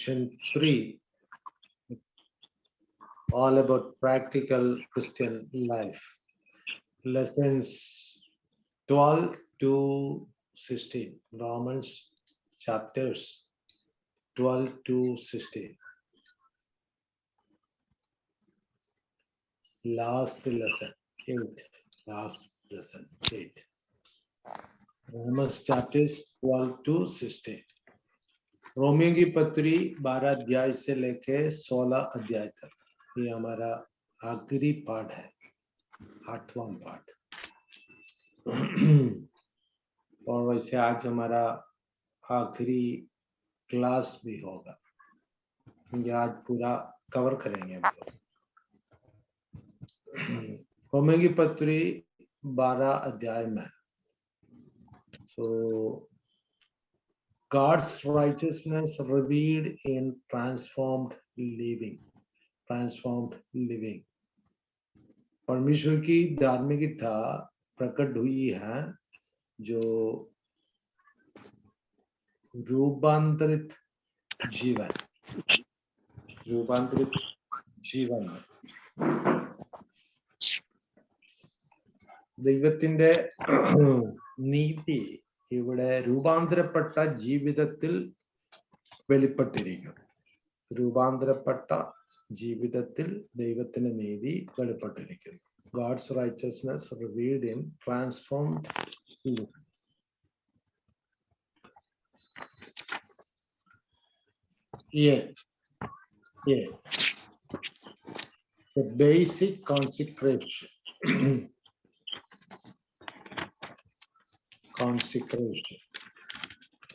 Section 3, all about practical Christian life. Lessons 12 to 16. Romans chapters 12 to 16. Last lesson 8. Last lesson 8. Romans chapters 12 to 16. Romeo की पत्री 12 अध्याय से लेके 16 अध्याय तक ये हमारा आखिरी पाठ है, 8वां पाठ। और वैसे आज हमारा आखिरी क्लास भी होगा, ये आज पूरा कवर करेंगे हम लोग। रोमियो की पत्री 12 अध्याय में so God's righteousness revealed in transformed living. परमेश्वर की धार्मिकता प्रकट हुई है जो रूपांतरित जीवन ദൈവത്തിന്റെ നീതി ഇവിടെ രൂപാന്തരപ്പെട്ട ജീവിതത്തിൽ വെളിപ്പെട്ടിരിക്കുന്നു. രൂപാന്തരപ്പെട്ട ജീവിതത്തിൽ ദൈവത്തിന്റെ നീതി വെളിപ്പെട്ടിരിക്കുന്നു. God's righteousness revealed in transformed living. The basic consecration.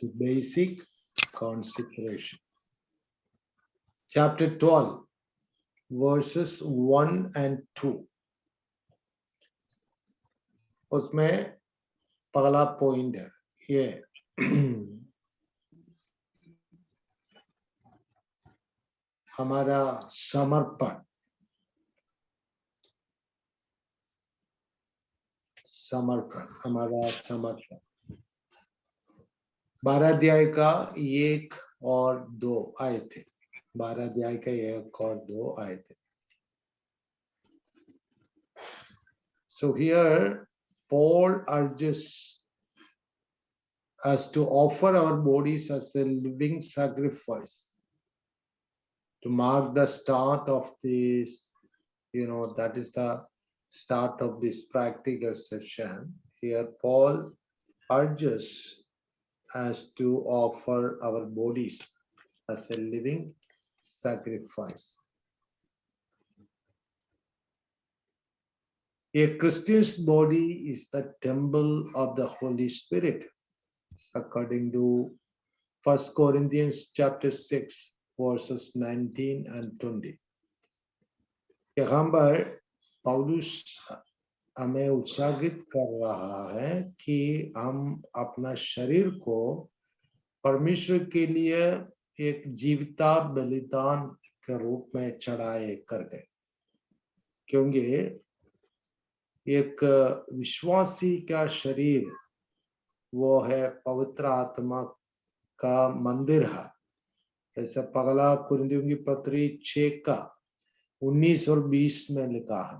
The basic consecration. Chapter 12, verses 1 and 2. उसमें पहला पॉइंट है ये हमारा समर्पण। हमारा समर्पण 12 अध्याय का 1 और 2 आए थे। 12 अध्याय का 1 और 2 आए थे। So here Paul urges us to offer our bodies as a living sacrifice to mark the start of this, that is the start of this practical session. Here Paul urges us to offer our bodies as a living sacrifice. A Christian's body is the temple of the Holy Spirit, according to 1 Corinthians chapter 6, verses 19 and 20. यहाँ पर पौलुस हमें उत्साहित कर रहा है कि हम अपना शरीर को परमेश्वर के लिए एक जीविता बलिदान के रूप में चढ़ाए कर गए, क्योंकि एक विश्वासी का शरीर वो है पवित्र आत्मा का मंदिर है। ऐसा पगला कुरिन्थियों की पत्री 6 का 19 और 20 में लिखा है,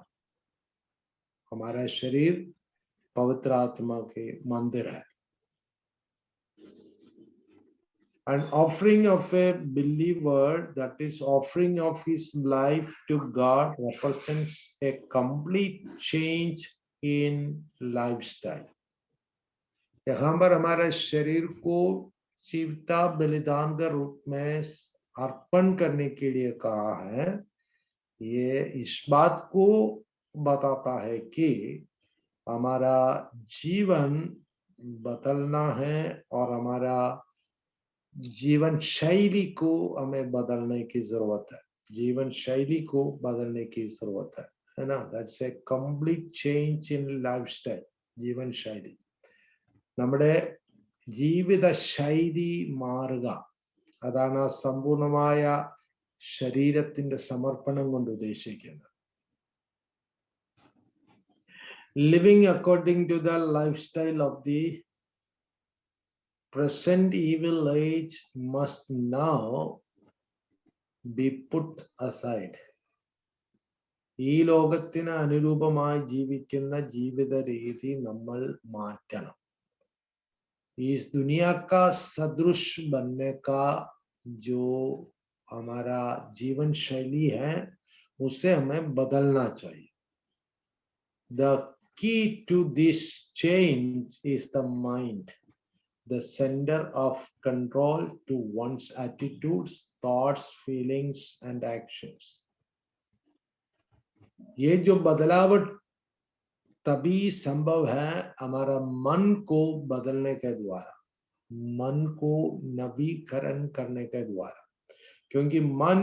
हमारा शरीर पवित्र आत्मा के मंदिर है। An offering of a believer, that is offering of his life to God, represents a complete change in lifestyle. यहाँ पर हमारे शरीर को जीविता बलिदान के रूप में अर्पण करने के लिए कहा है। ये इस बात को बताता है कि हमारा जीवन बदलना है और हमारा जीवन शैली को हमें बदलने की जरूरत है। जीवन शैली को बदलने की जरूरत है ना? That's a complete change in lifestyle. जीवन शैली, നമ്മുടെ ജീവിത ശൈലി മാറുക, അതാണ് സമ്പൂർണമായ ശരീരത്തിന്റെ സമർപ്പണം കൊണ്ട് ഉദ്ദേശിക്കുന്നത്. Living according to the lifestyle of the present evil age must now be put aside. ഈ ലോകത്തിന് അനുരൂപമായി ജീവിക്കുന്ന ജീവിത രീതി നമ്മൾ മാറ്റണം. इस दुनिया का सदृश बनने का जो हमारा जीवन शैली है उसे हमें बदलना चाहिए. The key to this change is the mind, the center of control to one's attitudes, thoughts, feelings and actions. ये जो बदलाव तभी संभव है हमारा मन को बदलने के द्वारा, मन को नवीकरण करने के द्वारा, क्योंकि मन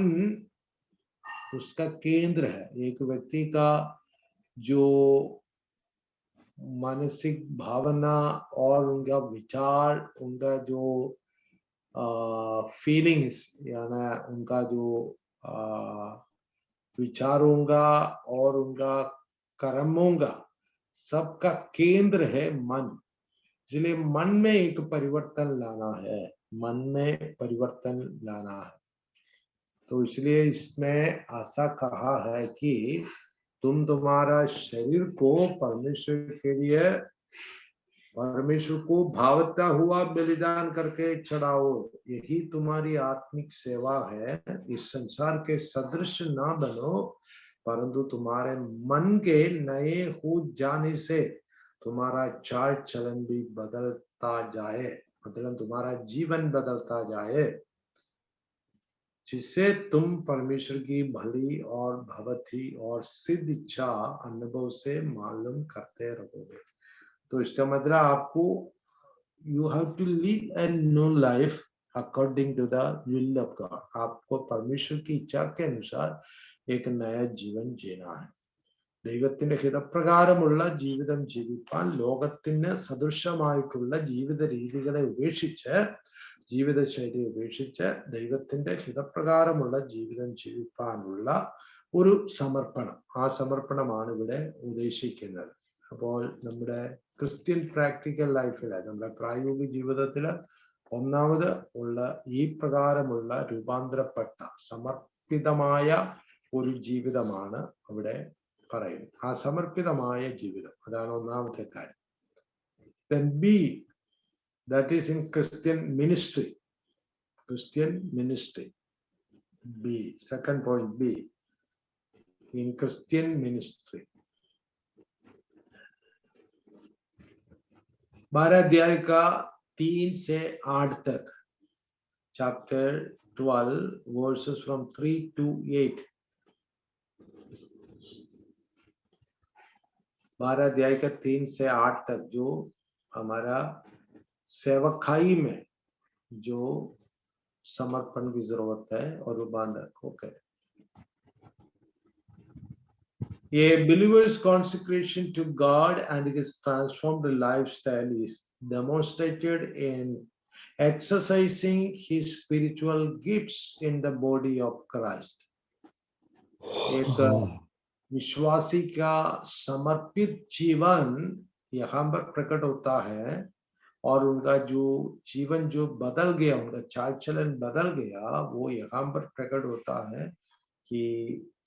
उसका केंद्र है. एक व्यक्ति का जो मानसिक भावना और उनका विचार, उनका जो फीलिंग्स यानी उनका जो विचारों का और उनका कर्मों का सबका केंद्र है मन. इसलिए मन में एक परिवर्तन लाना है, मन में परिवर्तन लाना है. तो इसलिए इसमें ऐसा कहा है कि तुम तुम्हारा शरीर को परमेश्वर के लिए, परमेश्वर को भावता हुआ बलिदान करके चढ़ाओ. यही तुम्हारी आत्मिक सेवा है. इस संसार के सदृश ना बनो, परंतु तुम्हारे मन के नए हो जाने से तुम्हारा चाल चलन भी बदलता जाए, मतलब तुम्हारा जीवन बदलता जाए, जिससे तुम परमेश्वर की भली और भवती और सिद्ध इच्छा अनुभव से मालूम करते रहोगे. तो इसका मतलब आपको you have to live a new life according to the will of God. आपको परमेश्वर की इच्छा के अनुसार एक नया जीवन जीना है. ദൈവത്തിന്റെ ഹിതപ്രകാരമുള്ള ജീവിതം ജീവിപ്പാൻ ലോകത്തിന് സദൃശമായിട്ടുള്ള ജീവിത രീതികളെ ഉപേക്ഷിച്ച്, ജീവിതശൈലി ഉപേക്ഷിച്ച് ദൈവത്തിന്റെ ഹിതപ്രകാരമുള്ള ജീവിതം ജീവിപ്പാനുള്ള ഒരു സമർപ്പണം, ആ സമർപ്പണമാണ് ഇവിടെ ഉദ്ദേശിക്കുന്നത്. അപ്പോൾ നമ്മുടെ ക്രിസ്ത്യൻ പ്രാക്ടിക്കൽ ലൈഫില്, നമ്മുടെ പ്രായോഗിക ജീവിതത്തില് ഒന്നാമത് ഉള്ള ഈ പ്രകാരമുള്ള രൂപാന്തരപ്പെട്ട സമർപ്പിതമായ ഒരു ജീവിതമാണ് അവിടെ പറയുന്നത്. ആ സമർപ്പിതമായ ജീവിതം, അതാണ് ഒന്നാമത്തെ കാര്യം. Then B, that is in Christian ministry. Christian ministry. B, second point B, in Christian ministry. 12 अध्याय का 3 से 8 तक, chapter 12 verses from 3 to 8. 12 अध्याय का 3 से 8 तक जो हमारा सेवकाई में जो समर्पण की जरूरत है और रूपांतर को करें. A believer's consecration to God and his transformed lifestyle is demonstrated in exercising his spiritual gifts in the body of Christ. एक विश्वासी का समर्पित जीवन यहाँ पर प्रकट होता है और उनका जो जीवन जो बदल गया, उनका चाल चलन बदल गया, वो यहाँ पर प्रकट होता है कि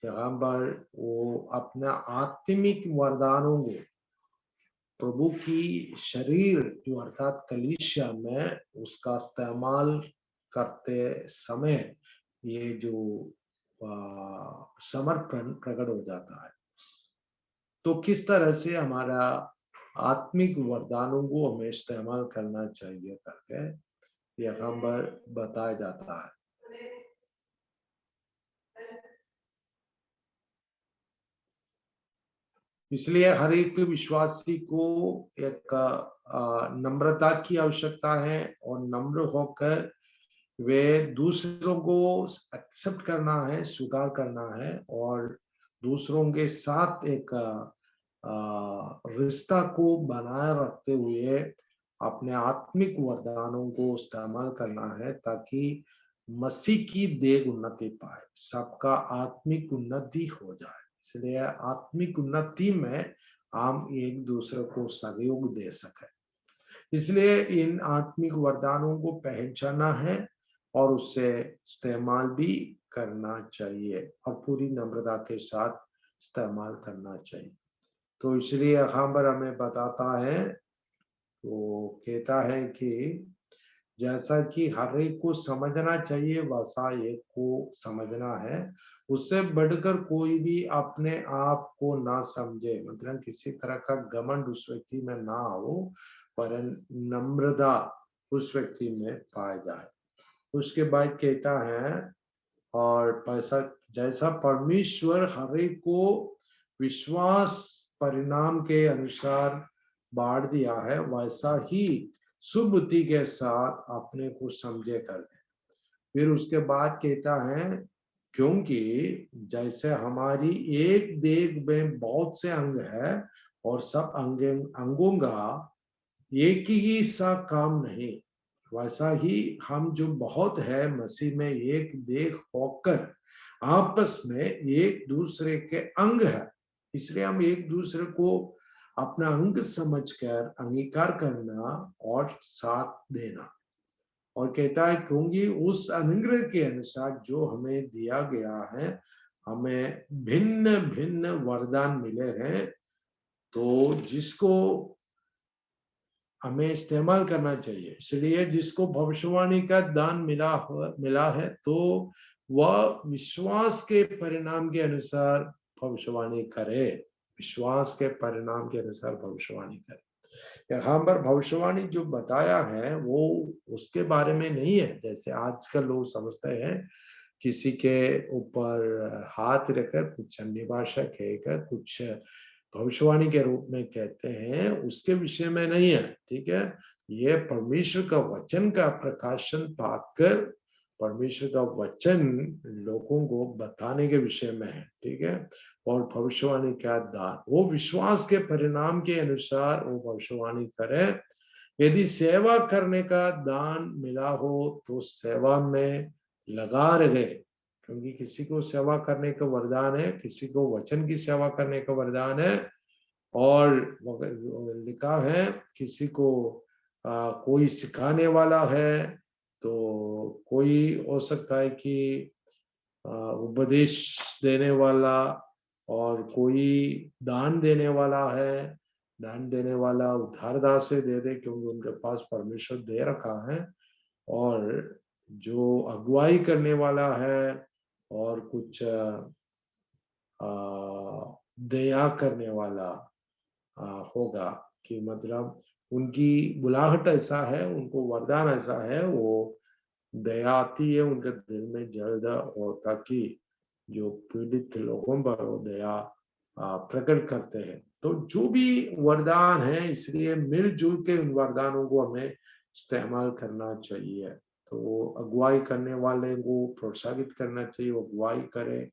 यहाँ पर वो अपना आत्मिक वरदानों को प्रभु की शरीर जो अर्थात कलीसिया में उसका इस्तेमाल करते समय ये जो समर्पण प्रकट हो जाता है. तो किस तरह से हमारा आत्मिक वरदानों को हमें इस्तेमाल करना चाहिए करके यहाँ पर बताया जाता है. इसलिए हर एक विश्वासी को एक नम्रता की आवश्यकता है और नम्र होकर वे दूसरों को एक्सेप्ट करना है, स्वीकार करना है और दूसरों के साथ एक रिश्ता को बनाए रखते हुए अपने आत्मिक वरदानों को इस्तेमाल करना है ताकि मसीह की देह उन्नति पाए, सबका आत्मिक उन्नति हो जाए. इसलिए आत्मिक उन्नति में हम एक दूसरे को सहयोग दे सके. इसलिए इन आत्मिक वरदानों को पहचाना है और उससे इस्तेमाल भी करना चाहिए और पूरी नम्रता के साथ इस्तेमाल करना चाहिए। तो इसलिए अखाम्बर हमें बताता है, तो कहता है कि जैसा कि हर एक को समझना चाहिए वैसा एक को समझना है, उससे बढ़कर कोई भी अपने आप को ना समझे, मतलब किसी तरह का घमंड उस व्यक्ति में ना हो, पर नम्रता उस व्यक्ति में पाया जाए। उसके बाद कहता है, और पैसा जैसा परमेश्वर हर एक को विश्वास परिणाम के अनुसार बांट दिया है, वैसा ही सुबुद्धि के साथ अपने को समझे कर दे। फिर उसके बाद कहता है, क्योंकि जैसे हमारी एक देह में बहुत से अंग है और सब अंगों का एक ही सा काम नहीं, वैसा ही हम जो बहुत है मसीह में एक देह होकर आपस में एक दूसरे के अंग है, इसलिए हम एक दूसरे को अपना अंग समझकर अंगीकार करना और साथ देना। और कहता है, क्योंकि उस अनुग्रह के अनुसार जो हमें दिया गया है, हमें भिन्न भिन्न वरदान मिले हैं, तो जिसको हमें इस्तेमाल करना चाहिए। इसलिए जिसको भविष्यवाणी का दान मिला है, तो वह विश्वास के परिणाम के अनुसार भविष्यवाणी करे, विश्वास के परिणाम के अनुसार भविष्यवाणी करे। यहाँ पर भविष्यवाणी जो बताया है वो उसके बारे में नहीं है, जैसे आजकल लोग समझते हैं किसी के ऊपर हाथ रखकर कुछ अन्य भाषा कहकर कुछ भविष्यवाणी के रूप में कहते हैं, उसके विषय में नहीं है। ठीक है, ये परमेश्वर का वचन का प्रकाशन पाकर परमेश्वर का वचन लोगों को बताने के विषय में है। ठीक है, और भविष्यवाणी का दान वो विश्वास के परिणाम के अनुसार वो भविष्यवाणी करे। यदि सेवा करने का दान मिला हो तो सेवा में लगा रहे, क्योंकि किसी को सेवा करने का वरदान है, किसी को वचन की सेवा करने का वरदान है, और लिखा है किसी को कोई सिखाने वाला है, तो कोई हो सकता है कि उपदेश देने वाला, और कोई दान देने वाला है, दान देने वाला उधारदार से दे दे क्योंकि उनके पास परमेश्वर दे रखा है, और जो अगुवाई करने वाला है और कुछ दया करने वाला होगा, कि मतलब उनकी बुलाहट ऐसा है, उनको वरदान ऐसा है, वो दया आती है उनके दिल में जल्द, और ताकि जो पीड़ित लोगों पर वो दया प्रकट करते हैं। तो जो भी वरदान है, इसलिए मिलजुल के उन वरदानों को हमें इस्तेमाल करना चाहिए। तो अगुवाई करने वाले को प्रोत्साहित करना चाहिए, वो अगुवाई करे,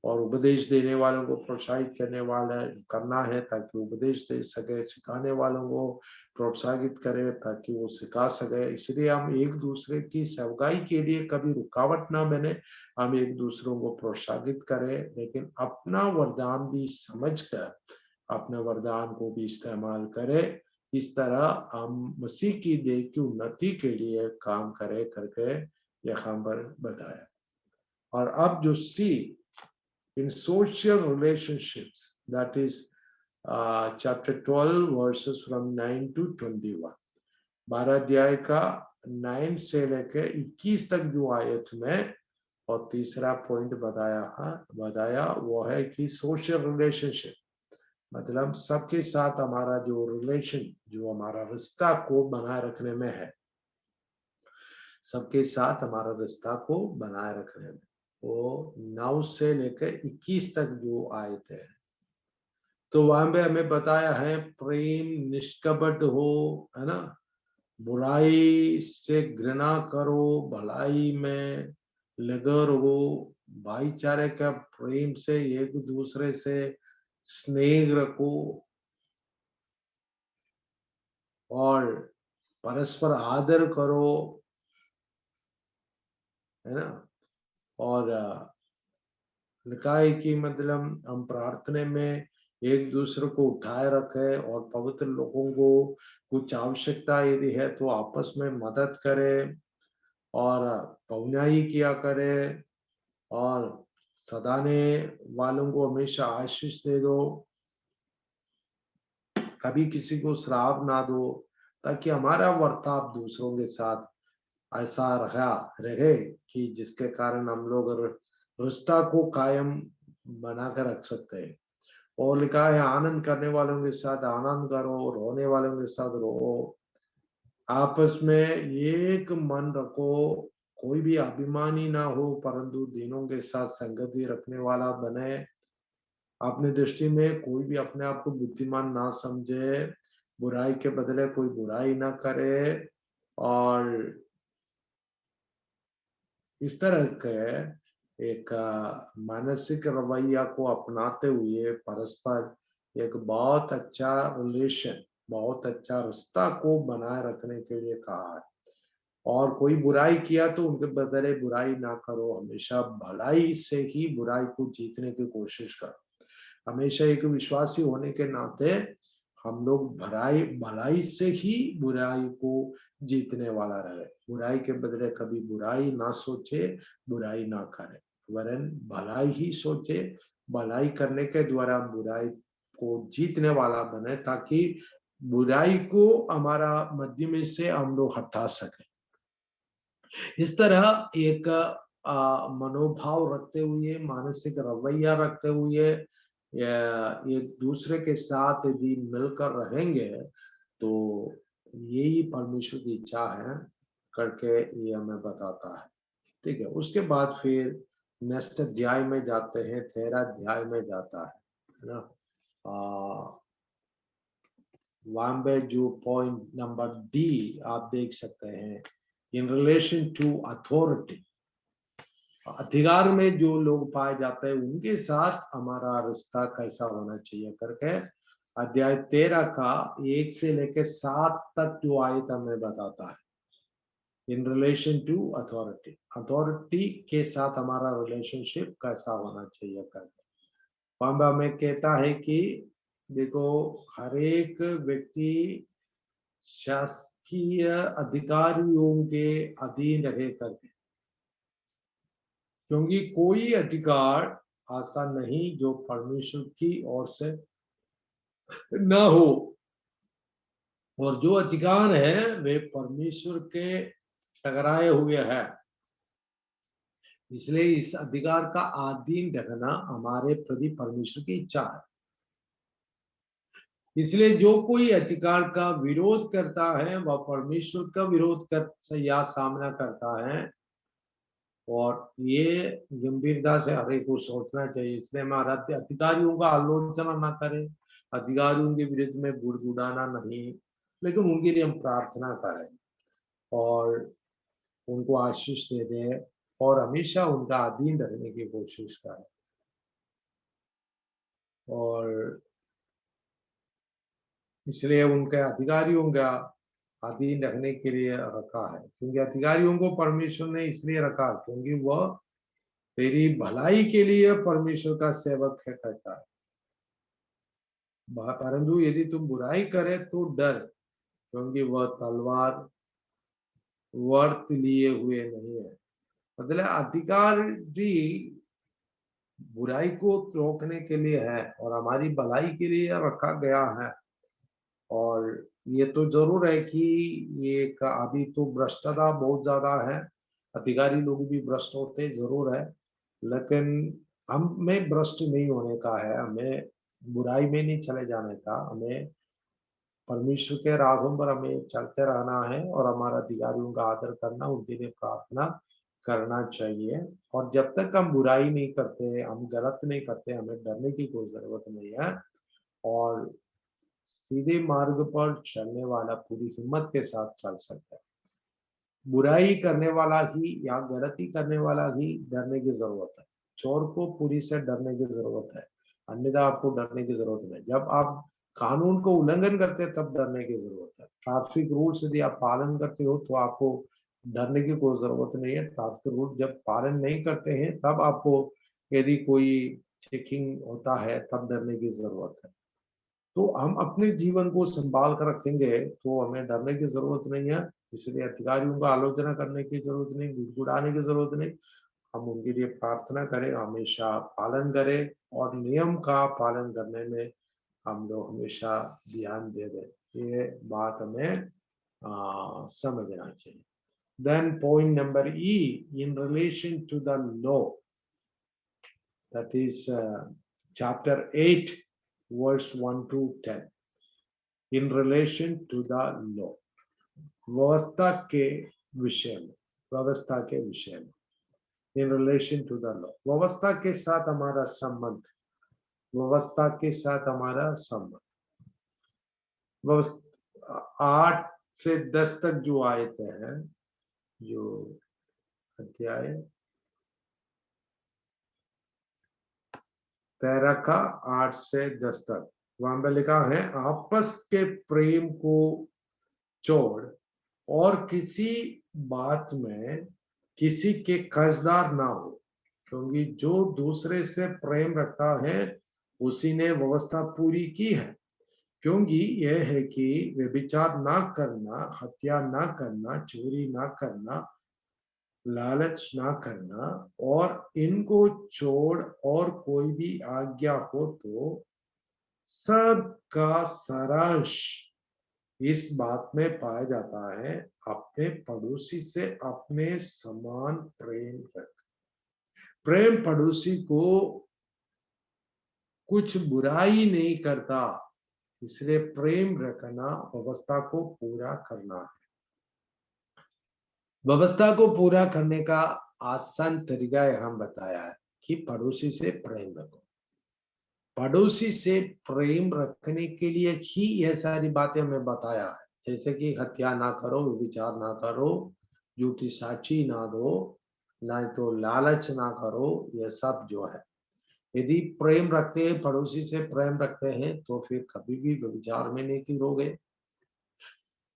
और उपदेश देने वालों को प्रोत्साहित करना है ताकि उपदेश दे सके, सिखाने वालों को प्रोत्साहित करे ताकि वो सिखा सके। इसलिए हम एक दूसरे की सेवकाई के लिए कभी रुकावट ना बने, हम एक दूसरों को प्रोत्साहित करें, लेकिन अपना वरदान भी समझकर अपने वरदान को भी इस्तेमाल करें। इस तरह हम मसीह की देह की उन्नति के लिए काम करें करके यहाँ पर बताया। और अब जो सी in social relationships, that is chapter 12 verses from 9 to 21, 12 अध्याय का 9 से लेकर 21 तक जो आयत में, और तीसरा पॉइंट बताया वो है कि सोशल रिलेशनशिप, मतलब सबके साथ हमारा जो रिलेशन, जो हमारा रिश्ता को बनाए रखने में है, सबके साथ हमारा रिश्ता को बनाए रखने में, वो 9 से लेकर 21 तक जो आयत है, तो वहां पे हमें बताया है प्रेम निष्कपट हो, है ना, बुराई से घृणा करो, भलाई में लगे रहो, भाईचारे का प्रेम से एक दूसरे से स्नेह रखो, और परस्पर आदर करो, है ना। और लिखा है कि मतलब हम प्रार्थना में एक दूसरे को उठाए रखे, और पवित्र लोगों को कुछ आवश्यकता यदि है तो आपस में मदद करें, और पहुनाई किया करे, और सदाने वालों को हमेशा आशीष दे दो, कभी किसी को श्राप ना दो, ताकि हमारा वर्ताव दूसरों के साथ ऐसा रहे कि जिसके कारण हम लोग रिश्ता को कायम बना कर रख सकते हैं। और लिखा है आनंद करने वालों के साथ आनंद करो, रोने वालों के साथ रो, आपस में एक मन रखो, कोई भी अभिमानी ना हो, परंतु दिनों के साथ संगति रखने वाला बने। अपनी दृष्टि में कोई भी अपने आप को बुद्धिमान ना समझे, बुराई के बदले कोई बुराई ना करे, और इस तरह के एक मानसिक रवैया को अपनाते हुए परस्पर एक बहुत अच्छा रिलेशन, बहुत अच्छा रिश्ता को बनाए रखने के लिए कहा है। और कोई बुराई किया तो उनके बदले बुराई ना करो, हमेशा भलाई से ही बुराई को जीतने की कोशिश करो। हमेशा एक विश्वासी होने के नाते हम लोग भलाई से ही बुराई को जीतने वाला रहे, बुराई के बदले कभी बुराई ना सोचे, बुराई ना करे, वरन भलाई ही सोचे, भलाई करने के द्वारा बुराई को जीतने वाला बने, ताकि बुराई को हमारा मध्य में से हम लोग हटा सके। इस तरह एक मनोभाव रखते हुए, मानसिक रवैया रखते हुए एक दूसरे के साथ यदि मिलकर रहेंगे तो यही परमेश्वर की इच्छा है करके ये हमें बताता है। ठीक है, उसके बाद फिर नेक्स्ट अध्याय में जाते हैं, 13 अध्याय में जाता है ना। वहां पे जो पॉइंट नंबर डी आप देख सकते हैं, इन रिलेशन टू अथॉरिटी, अधिकार में जो लोग पाए जाते हैं उनके साथ हमारा रिश्ता कैसा होना चाहिए करके अध्याय 13 का 1 से लेकर 7 तक जो आयत हमें बताता है। In relation to authority, authority के साथ हमारा रिलेशनशिप कैसा होना चाहिए करके वहां हमें कहता है कि देखो, हर एक व्यक्ति शासकीय अधिकारियों के अधीन रहे करके, क्योंकि कोई अधिकार ऐसा नहीं जो परमेश्वर की ओर से न हो, और जो अधिकार है वे परमेश्वर के टकराए हुए है। इसलिए इस अधिकार का अधीन रखना हमारे प्रति परमेश्वर की इच्छा है। इसलिए जो कोई अधिकार का विरोध करता है वह परमेश्वर का विरोध कर या सामना करता है, और ये गंभीरता से हर एक को सोचना चाहिए। इसलिए हमारा अधिकारियों का आलोचना ना करें, अधिकारियों के विरुद्ध में गुड़गुड़ाना नहीं, लेकिन उनके लिए हम प्रार्थना करें और उनको आशीष दे दें और हमेशा उनका अधीन रहने की कोशिश करें। और इसलिए उनके अधिकारियों का अधीन रखने के लिए रखा है, क्योंकि अधिकारियों को परमेश्वर ने इसलिए रखा क्योंकि वह तेरी भलाई के लिए परमेश्वर का सेवक है कहता है। परंतु यदि तुम बुराई करे तो डर, क्योंकि वह तलवार वर्त लिए हुए नहीं है। मतलब अधिकारी बुराई को रोकने के लिए है और हमारी भलाई के लिए रखा गया है। और ये तो जरूर है कि ये अभी तो भ्रष्टता बहुत ज्यादा है, अधिकारी लोग भी भ्रष्ट होते जरूर है, लेकिन हमें भ्रष्ट नहीं होने का है, हमें बुराई में नहीं चले जाने का, हमें परमेश्वर के राहों पर हमें चलते रहना है और हमारा अधिकारियों का आदर करना, उनके लिए प्रार्थना करना चाहिए। और जब तक हम बुराई नहीं करते, हम गलत नहीं करते, हमें डरने की कोई जरूरत नहीं है। और सीधे मार्ग पर चलने वाला पूरी हिम्मत के साथ चल सकता है। बुराई करने वाला ही या गलती करने वाला ही डरने की जरूरत है। चोर को पूरी से डरने की जरूरत है, अन्यथा आपको डरने की जरूरत नहीं। जब आप कानून को उल्लंघन करते हैं तब डरने की जरूरत है। ट्रैफिक रूल्स यदि आप पालन करते हो तो आपको डरने की कोई जरूरत नहीं है। ट्रैफिक रूल जब पालन नहीं करते हैं तब आपको यदि कोई चेकिंग होता है तब डरने की जरूरत है। तो हम अपने जीवन को संभाल कर रखेंगे तो हमें डरने की जरूरत नहीं है। इसलिए अधिकारियों का आलोचना करने की जरूरत नहीं, गुड़गुड़ाने की जरूरत नहीं। हम उनके लिए प्रार्थना करें, हमेशा पालन करें और नियम का पालन करने में हम लोग हमेशा ध्यान दे दें। ये बात हमें समझना चाहिए। Then point number E, in relation to the law, that is chapter 8, verse 1 to 10. In relation to the law, व्यवस्था के विषय में, व्यवस्था के विषय में, in relation to the law, व्यवस्था के साथ हमारा संबंध, व्यवस्था के साथ हमारा संबंध, 8 से 10 तक जो आयतें हैं, जो अध्याय 13 का 8 से 10 तक, वहां पर लिखा है आपस के प्रेम को छोड़ और किसी बात में किसी के कर्जदार ना हो, क्योंकि जो दूसरे से प्रेम रखता है उसी ने व्यवस्था पूरी की है। क्योंकि यह है कि व्यभिचार ना करना, हत्या ना करना, चोरी ना करना, लालच ना करना और इनको छोड़ और कोई भी आज्ञा हो तो सबका सारांश इस बात में पाया जाता है, अपने पड़ोसी से अपने समान प्रेम रख। प्रेम पड़ोसी को कुछ बुराई नहीं करता, इसलिए प्रेम रखना व्यवस्था को पूरा करना है। व्यवस्था को पूरा करने का आसान तरीका हम बताया है कि पड़ोसी से प्रेम रखो। पड़ोसी से प्रेम रखने के लिए ही यह सारी बातें हमें बताया है, जैसे कि हत्या ना करो, विचार ना करो, झूठी साक्षी ना दो, ना तो लालच ना करो, यह सब जो है। यदि प्रेम रखते हैं, पड़ोसी से प्रेम रखते हैं तो फिर कभी भी विचार में नहीं गिरोगे।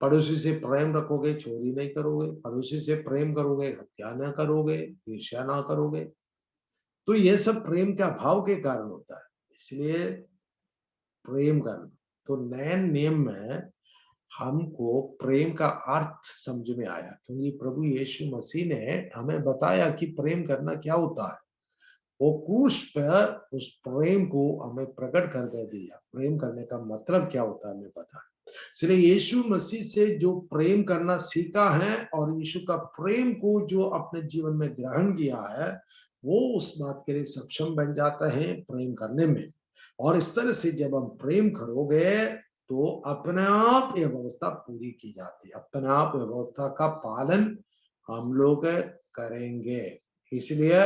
पड़ोसी से प्रेम रखोगे, चोरी नहीं करोगे। पड़ोसी से प्रेम करोगे, हत्या ना करोगे, ईर्ष्या ना करोगे। तो यह सब प्रेम के अभाव के कारण होता है, इसलिए प्रेम करना। तो नए नियम में हमको प्रेम का अर्थ समझ में आया, क्योंकि प्रभु यीशु मसीह ने हमें बताया कि प्रेम करना क्या होता है। वो क्रूस पर उस प्रेम को हमें प्रकट करके दिया। प्रेम करने का मतलब क्या होता है हमें पता है। इसलिए यीशु मसीह से जो प्रेम करना सीखा है और यीशु का प्रेम को जो अपने जीवन में ग्रहण किया है, वो उस बात के लिए सक्षम बन जाता है प्रेम करने में। और इस तरह से जब हम प्रेम करोगे तो अपने आप यह व्यवस्था पूरी की जाती है, अपने आप व्यवस्था का पालन हम लोग करेंगे। इसलिए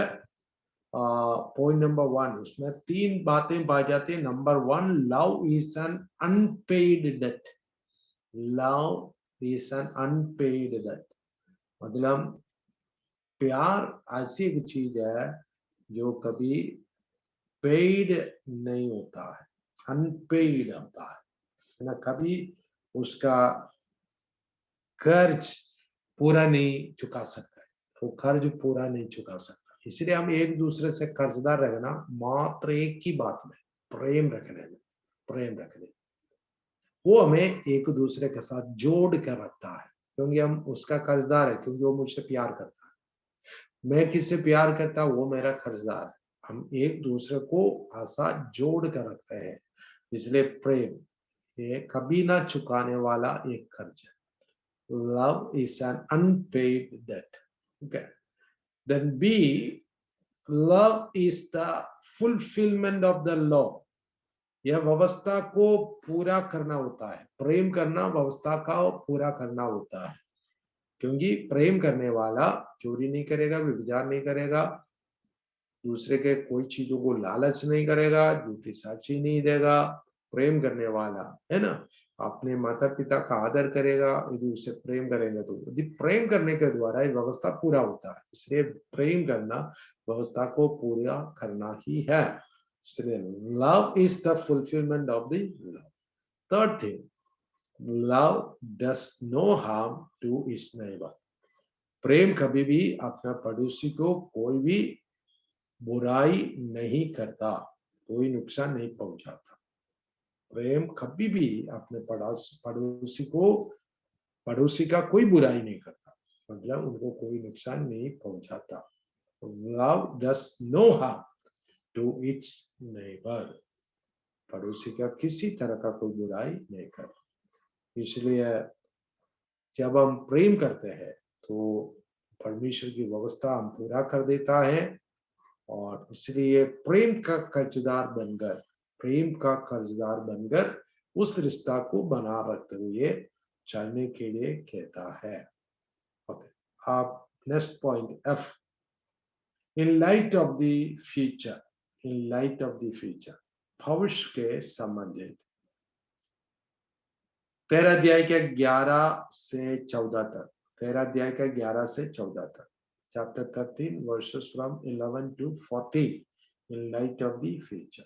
पॉइंट नंबर 1, उसमें 3 बातें पाई जाती है। Number 1, love is an unpaid debt. Love is an unpaid debt, मतलब प्यार ऐसी एक चीज है जो कभी पेड नहीं होता है, अनपेड होता है ना। कभी उसका कर्ज पूरा नहीं चुका सकता है, वो कर्ज पूरा नहीं चुका सकता। इसलिए हम एक दूसरे से कर्जदार रहना मात्र एक ही बात में, प्रेम रखने में, प्रेम रखने। वो हमें एक दूसरे के साथ जोड़ कर रखता है, क्योंकि हम उसका कर्जदार है, क्योंकि वो मुझसे प्यार करता है। मैं किससे प्यार करता हूँ, वो मेरा कर्जदार है। हम एक दूसरे को ऐसा जोड़ कर रखते हैं, इसलिए प्रेम ये कभी ना चुकाने वाला एक कर्ज है। Love is an unpaid debt. Okay. Then B, love is the fulfillment of the law. यह व्यवस्था को पूरा करना होता है। प्रेम करना व्यवस्था का पूरा करना होता है, क्योंकि प्रेम करने वाला चोरी नहीं करेगा, व्यभिचार नहीं करेगा, दूसरे के कोई चीजों को लालच नहीं करेगा, झूठी साक्षी नहीं देगा। प्रेम करने वाला है ना, अपने माता पिता का आदर करेगा। यदि उसे प्रेम करेंगे तो यदि प्रेम करने के द्वारा ये व्यवस्था पूरा होता है, इसलिए प्रेम करना व्यवस्था को पूरा करना ही है। इसलिए love is the fulfilment of the love. Third thing, love does no harm to its neighbour. प्रेम कभी भी अपना पड़ोसी को कोई भी बुराई नहीं करता, कोई नुकसान नहीं पहुंचाता। प्रेम कभी भी अपने पड़ोसी का कोई बुराई नहीं करता, मतलब उनको कोई नुकसान नहीं पहुंचाता। Love does no harm to its neighbour, पड़ोसी का किसी तरह का कोई बुराई नहीं करता। इसलिए जब हम प्रेम करते हैं तो परमेश्वर की व्यवस्था हम पूरा कर देता है, और इसलिए प्रेम का कर्जदार बनकर उस रिश्ता को बना रखते हुए चलने के लिए कहता है। ओके, आप next point F, in light of the future, in light of the future, भविष्य के संबंधित 13 अध्याय के 11 से 14 तक, 13 अध्याय का 11 से 14 तक, chapter 13 verses from 11 to 14 in light of the future।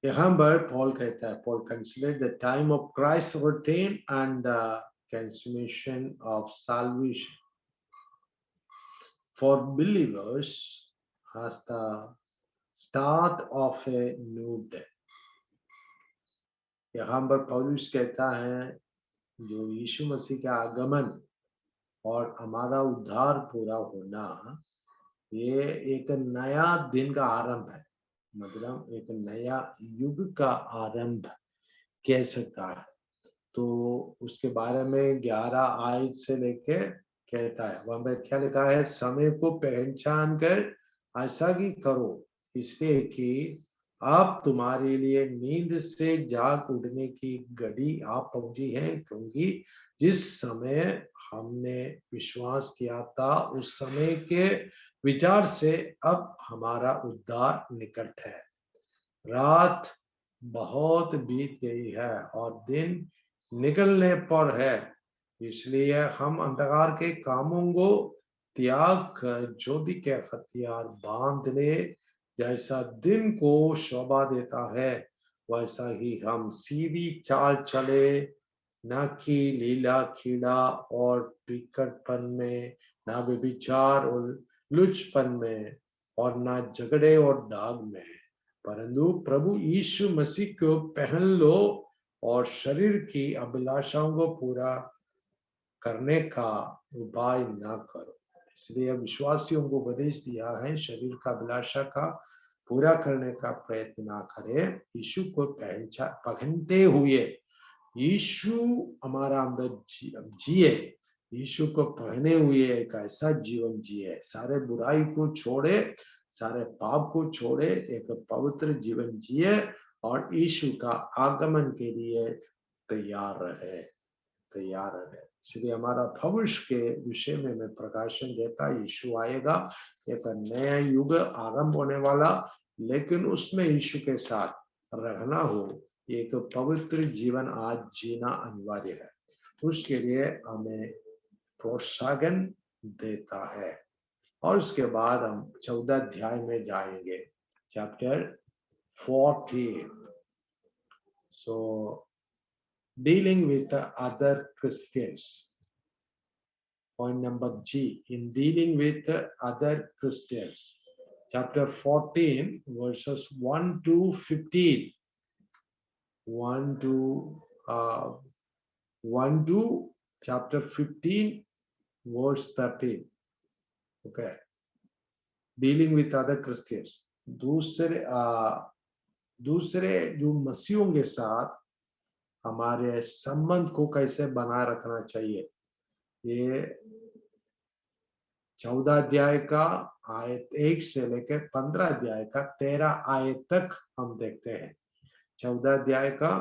यहाँ पर पॉल कहता है, Paul consider the time of Christ's return and the consummation of salvation for believers as the start of a new day। यहाँ पर पौलुस कहता है जो यीशु मसीह का आगमन और हमारा उद्धार पूरा होना, ये एक नया दिन का आरंभ है, मतलब एक नया युग का आरंभ कह सकता है। तो उसके बारे में 11 आयत से लेके कहता है, वहां पर क्या लिखा है, समय को पहचान कर ऐसा ही करो, इसलिए कि आप तुम्हारे लिए नींद से जाग उठने की घड़ी आप पहुंची है, क्योंकि जिस समय हमने विश्वास किया था उस समय के विचार से अब हमारा उद्धार निकट है। रात बहुत बीत गई है और दिन निकलने पर है, इसलिए हम अंधकार के कामों को त्याग कर ज्योति के हथियार बांध ले। जैसा दिन को शोभा देता है वैसा ही हम सीधी चाल चले, न कि लीला खीड़ा और बिकटपन में, न व्यभिचार और लुचपन में, और न झगड़े और दाग में, परंतु प्रभु यीशु मसीह को पहन लो और शरीर की अभिलाषाओं को पूरा करने का उपाय न करो। इसलिए विश्वासियों को उपदेश दिया है, शरीर का अभिलाषा का पूरा करने का प्रयत्न ना करें, यीशु को पहनते हुए, यीशु हमारा अंदर जिए, यीशु को पहने हुए एक ऐसा जीवन जिए, सारे बुराई को छोड़े, सारे पाप को छोड़े, एक पवित्र जीवन जिए और यीशु का आगमन के लिए तैयार रहे। इसलिए हमारा भविष्य के विषय में मैं प्रकाशन देता, यीशु आएगा, एक नया युग आरंभ होने वाला, लेकिन उसमें यीशु के साथ रहना हो, एक पवित्र जीवन आज जीना अनिवार्य है। उसके लिए हमें प्रोत्साहन देता है। और उसके बाद हम 14 अध्याय में जाएंगे, chapter 14। So dealing with other Christians. Point number G, in dealing with other Christians. Chapter 14, verses 1 to 15. 1 to chapter 15, verse 13. Okay. Dealing with other Christians. दूसरे जो मसीहों के साथ हमारे संबंध को कैसे बनाए रखना चाहिए, ये 14 अध्याय का आयत 1 से लेकर 15 अध्याय का 13 आयत तक हम देखते हैं। 14 अध्याय का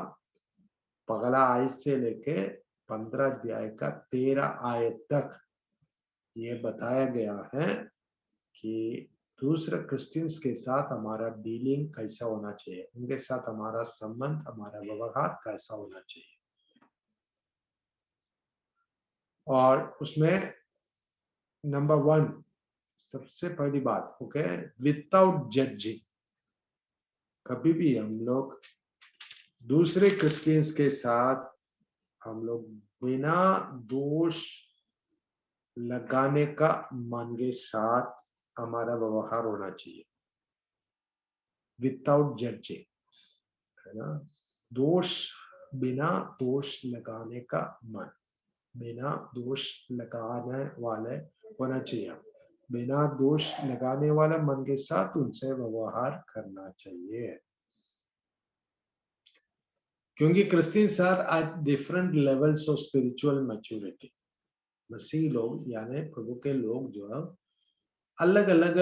पहला आयत से लेकर 15 अध्याय का 13 आयत तक ये बताया गया है कि दूसरे क्रिश्चियंस के साथ हमारा डीलिंग कैसा होना चाहिए, उनके साथ हमारा संबंध, हमारा व्यवहार कैसा होना चाहिए। और उसमें नंबर 1 सबसे पहली बात, ओके, विदाउट जजिंग। कभी भी हम लोग दूसरे क्रिश्चियंस के साथ हम लोग बिना दोष लगाने का मन के साथ हमारा व्यवहार होना चाहिए। विदाउट जजिंग, है ना। दोष, बिना दोष लगाने का मन, बिना दोष लगाने वाले होना चाहिए, बिना दोष लगाने वाले मन के साथ उनसे व्यवहार करना चाहिए। क्योंकि Christians are at different levels of spiritual maturity. मसीह लोग यानी प्रभु के लोग जो है अलग अलग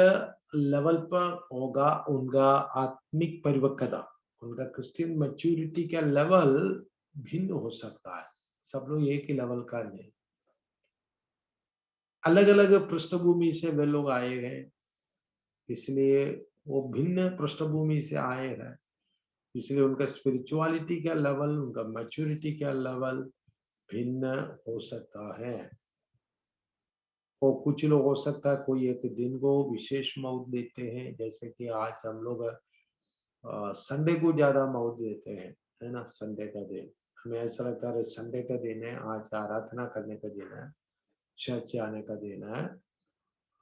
लेवल पर होगा उनका आत्मिक परिपक्वता, उनका क्रिश्चियन मैच्योरिटी का लेवल भिन्न हो सकता है। सब लोग एक ही लेवल का नहीं, अलग अलग पृष्ठभूमि से वे लोग आए हैं, इसलिए वो भिन्न पृष्ठभूमि से आए हैं, इसलिए उनका स्पिरिचुअलिटी का लेवल, उनका मैच्योरिटी का लेवल भिन्न हो सकता है। और कुछ लोग हो सकता है कोई एक दिन को विशेष महत्व देते हैं, जैसे कि आज हम लोग संडे को ज्यादा महत्व देते हैं, है ना। संडे का दिन हमें ऐसा लगता है संडे का दिन है, आज आराधना करने का दिन है, चर्च आने का दिन है।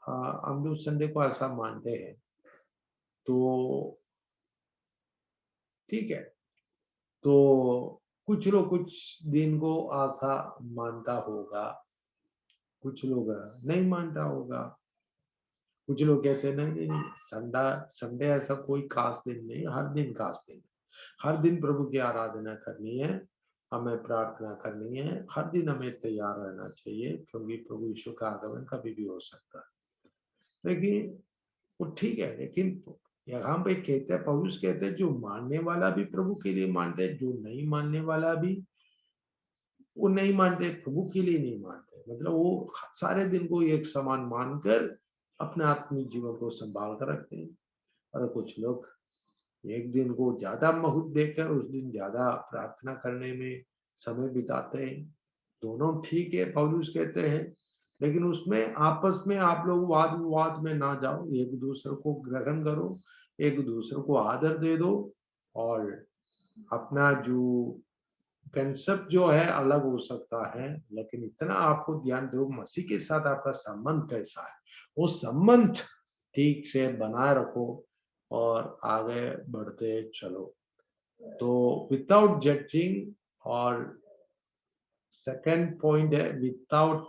हम लोग संडे को ऐसा मानते हैं, तो ठीक है। तो कुछ लोग कुछ दिन को ऐसा मानता होगा, कुछ लोग नहीं मानता होगा। कुछ लोग कहते हैं नहीं नहीं, संडे ऐसा कोई खास दिन नहीं, हर दिन खास दिन, हर दिन प्रभु की आराधना करनी है, हमें प्रार्थना करनी है, हर दिन हमें तैयार रहना चाहिए, क्योंकि प्रभु यीशु का आगमन कभी भी हो सकता है। लेकिन वो ठीक है, लेकिन यहाँ पे कहते हैं, पौलुस कहते हैं जो मानने वाला भी प्रभु के लिए मानते हैं, जो नहीं मानने वाला भी वो नहीं मानते, प्रभु के लिए नहीं मानते, मतलब वो सारे दिन को एक समान मानकर अपने आत्मिक जीवन को संभाल कर रखते हैं। और कुछ लोग एक दिन को ज्यादा महत्व देकर उस दिन ज्यादा प्रार्थना करने में समय बिताते हैं। दोनों ठीक है, पौलुस कहते हैं, लेकिन उसमें आपस में आप लोग वाद विवाद में ना जाओ, एक दूसरे को ग्रहण करो, एक दूसरे को आदर दे दो, और अपना जो कंसेप्ट जो है अलग हो सकता है, लेकिन इतना आपको ध्यान दो मसीह के साथ आपका संबंध कैसा है, वो संबंध ठीक से बनाए रखो और आगे बढ़ते चलो। तो विदाउट जजिंग, और सेकंड पॉइंट है विदाउट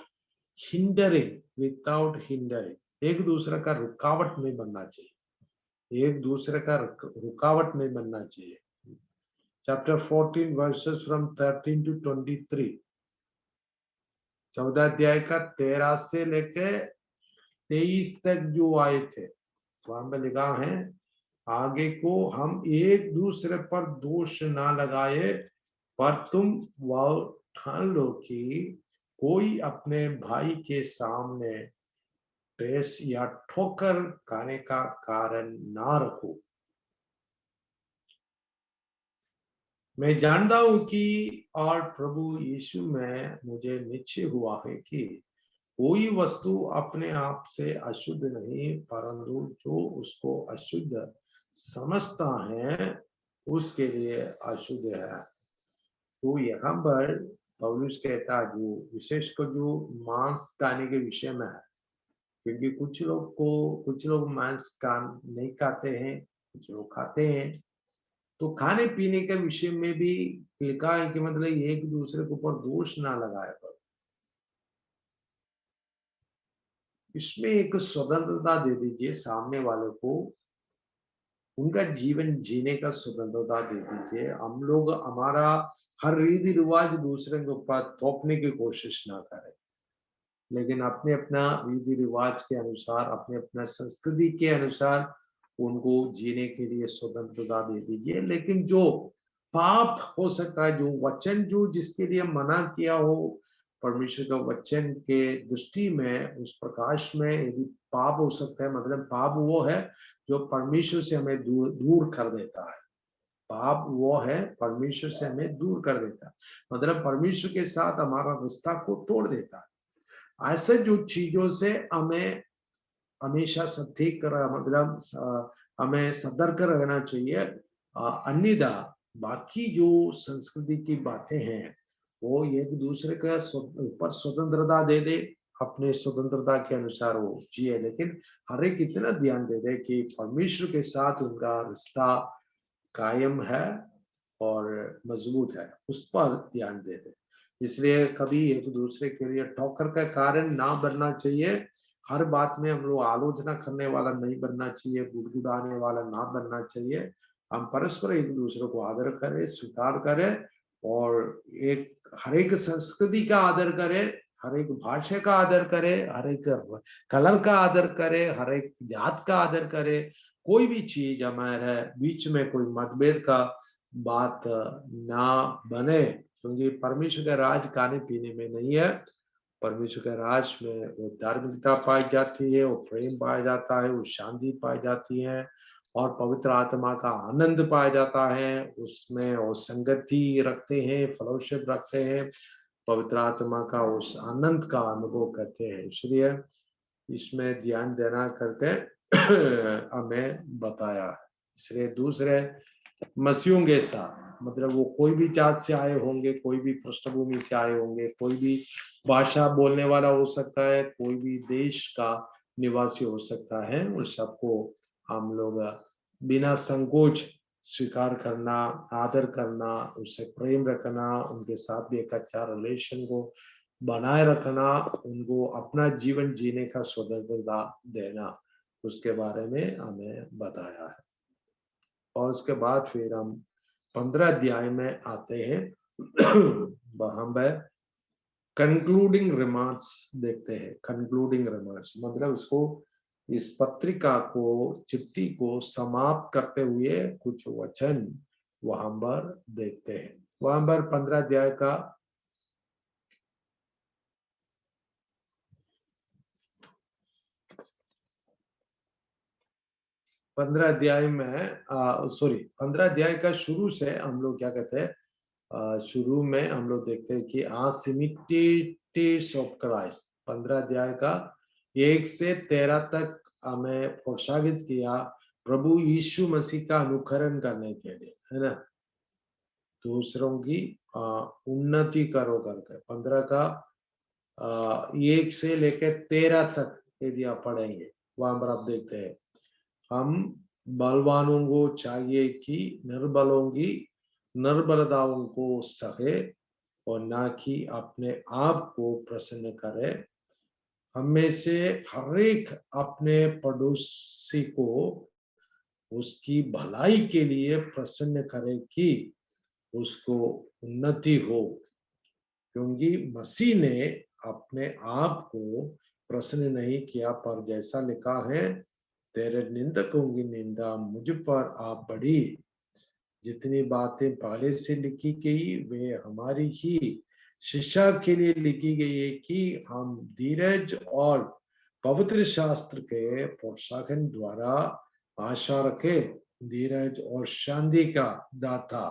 हिंडरिंग, विदाउट हिंडरिंग, एक दूसरे का रुकावट नहीं बनना चाहिए, एक दूसरे का रुकावट नहीं बनना चाहिए। Chapter 14 verses from 13 to 23, 14 अध्याय का 13 से लेके 23 तक जो आए थे, वहां पे लिखा है आगे को हम एक दूसरे पर दोष ना लगाए, पर तुम वह ठान लो कि कोई अपने भाई के सामने ठेस या ठोकर खाने का कारण ना रखो। मैं जानता हूं कि और प्रभु यीशु में मुझे निश्चय हुआ है कि कोई वस्तु अपने आप से अशुद्ध नहीं, परंतु जो उसको अशुद्ध समझता है उसके लिए अशुद्ध है। तो यहाँ पर पौलुस कहता है जो विशेषकर जो मांस खाने के विषय में है, क्योंकि कुछ लोग मांस नहीं खाते हैं, कुछ लोग खाते हैं। तो खाने पीने के विषय में भी लिखा है कि मतलब एक दूसरे के ऊपर दोष ना लगाए, पर इसमें एक स्वतंत्रता दे दीजिए सामने वाले को, उनका जीवन जीने का स्वतंत्रता दे दीजिए। हम लोग हमारा हर रीति रिवाज दूसरे के ऊपर थोपने की कोशिश ना करें, लेकिन अपने अपना रीति रिवाज के अनुसार, अपने अपना संस्कृति के अनुसार उनको जीने के लिए स्वतंत्रता दे दीजिए। लेकिन जो पाप हो सकता है, जो वचन जो जिसके लिए मना किया हो, परमेश्वर का वचन के दृष्टि में, उस प्रकाश में यदि पाप हो सकता है, मतलब पाप वो है जो परमेश्वर से हमें दूर कर देता है। पाप वो है परमेश्वर से हमें दूर कर देता है, मतलब परमेश्वर के साथ हमारा रिश्ता को तोड़ देता है। ऐसे जो चीजों से हमें हमेशा सतर्क मतलब हमें सतर्क रहना चाहिए। अन्यथा बाकी जो संस्कृति की बातें हैं वो एक दूसरे के ऊपर स्वतंत्रता दे दे, अपने स्वतंत्रता के अनुसार वो जिए, लेकिन हर एक इतना ध्यान दे दे कि परमेश्वर के साथ उनका रिश्ता कायम है और मजबूत है, उस पर ध्यान दे दे। इसलिए कभी एक दूसरे के लिए ठोकर का कारण ना बनना चाहिए। हर बात में हम लोग आलोचना करने वाला नहीं बनना चाहिए, गुड़गुड़ाने वाला ना बनना चाहिए। हम परस्पर एक दूसरे को आदर करें, स्वीकार करें और एक हर एक संस्कृति का आदर करें, हर एक भाषा का आदर करे, हर एक कलर का आदर करे, हर एक जात का आदर करे। कोई भी चीज हमारे बीच में कोई मतभेद का बात ना बने, क्योंकि परमेश्वर का राज खाने पीने में नहीं है। परमेश्वर के राज में वो धार्मिकता पाई जाती है, वो प्रेम पाया जाता है, वो शांति पाई जाती है और पवित्र आत्मा का आनंद पाया जाता है। उसमें वो संगति रखते हैं, फेलोशिप रखते हैं, पवित्र आत्मा का उस आनंद का अनुभव करते हैं। इसलिए इसमें ध्यान देना करके हमें बताया है। इसलिए दूसरे मसीहों के साथ, मतलब वो कोई भी जात से आए होंगे, कोई भी पृष्ठभूमि से आए होंगे, कोई भी भाषा बोलने वाला हो सकता है, कोई भी देश का निवासी हो सकता है, उन सबको हम लोग बिना संकोच स्वीकार करना, आदर करना, उससे प्रेम रखना, उनके साथ भी एक अच्छा रिलेशन को बनाए रखना, उनको अपना जीवन जीने का स्वतंत्रता देना, उसके बारे में हमें बताया है। और उसके बाद फिर हम 15 अध्याय में आते हैं। हम कंक्लूडिंग रिमार्क्स देखते हैं। कंक्लूडिंग रिमार्क्स मतलब उसको, इस पत्रिका को, चिट्ठी को समाप्त करते हुए कुछ वचन वहां पर देखते हैं। वहां पर 15 अध्याय का 15 अध्याय में 15 अध्याय का शुरू से हम लोग क्या कहते हैं, शुरू में हम लोग देखते हैं कि सिमिलिट्यूड्स ऑफ क्राइस्ट। 15 अध्याय का 1 से 13 तक हमें प्रोत्साहित किया प्रभु यीशु मसीह का अनुकरण करने के लिए, है ना, दूसरों की उन्नति करो करके। 15 का 1 से लेकर 13 तक यदि आप पढ़ेंगे, वहां पर आप देखते हैं, हम बलवानों को चाहिए कि निर्बलों की निर्बलताओं को सहे और ना कि अपने आप को प्रसन्न करे। हमें से हर एक अपने पड़ोसी को उसकी भलाई के लिए प्रसन्न करे कि उसको उन्नति हो, क्योंकि मसीह ने अपने आप को प्रसन्न नहीं किया, पर जैसा लिखा है, तेरे निंदकों की निंदा मुझ पर आ पड़ी। जितनी बातें पहले से लिखी गई वे हमारी ही शिक्षा के लिए लिखी गई है कि हम धीरज और पवित्र शास्त्र के प्रोत्साहन द्वारा आशा रखे। धीरज और शांति का दाता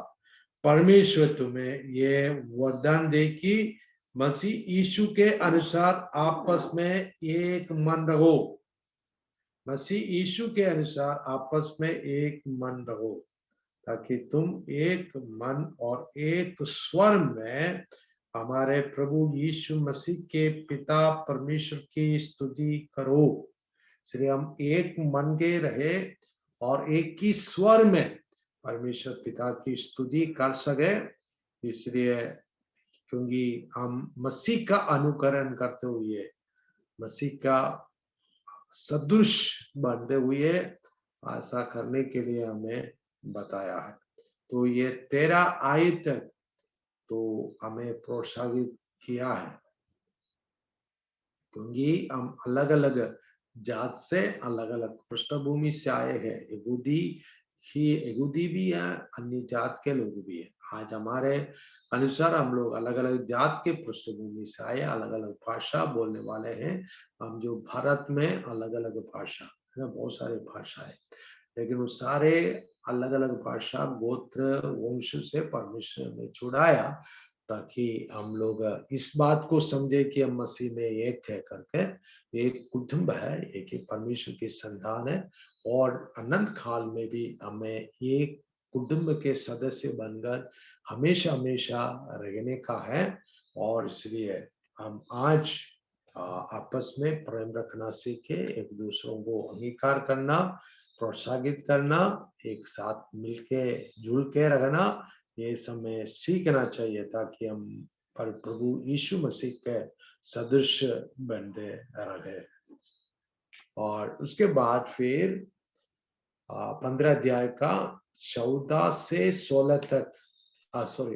परमेश्वर तुम्हें ये वरदान दे कि मसीह यीशु के अनुसार आपस में एक मन रहो। मसीह यीशु के अनुसार आपस में एक मन रहो, ताकि तुम एक मन और एक स्वर में हमारे प्रभु यीशु मसीह के पिता परमेश्वर की स्तुति करो। इसलिए हम एक मन के रहे और एक ही स्वर में परमेश्वर पिता की स्तुति कर सके। इसलिए क्योंकि हम मसीह का अनुकरण करते हुए, मसीह का सदृश बनते हुए ऐसा करने के लिए हमें बताया है। तो ये 13 आयत तक तो हमें प्रोत्साहित किया है, क्योंकि हम अलग अलग जात से, अलग अलग पृष्ठभूमि से आए हैं। यहूदी भी है, अन्य जात के लोग भी है। आज हमारे अनुसार हम लोग अलग अलग जात के पृष्ठभूमि से आए, अलग अलग भाषा बोलने वाले हैं। हम जो भारत में अलग अलग भाषा है ना, बहुत सारे भाषा है, लेकिन वो सारे अलग अलग भाषा, गोत्र, वंश से परमेश्वर ने छुड़ाया, ताकि हम लोग इस बात को समझे कि हम मसीह में एक है करके। एक कुटुंब है, एक ही परमेश्वर की संतान है, और अनंत काल में भी हमें एक कुटुंब के सदस्य बनकर हमेशा हमेशा रहने का है। और इसलिए हम आज आपस में प्रेम रखना सीखे, एक दूसरों को अंगीकार करना, प्रोत्साहित करना, एक साथ मिलके जुल के रहना, ये समय सीखना चाहिए ताकि हम पर प्रभु यीशु मसीह के सदृश बनते रहे। और उसके बाद फिर 15 अध्याय का 14 से 16 तक, सॉरी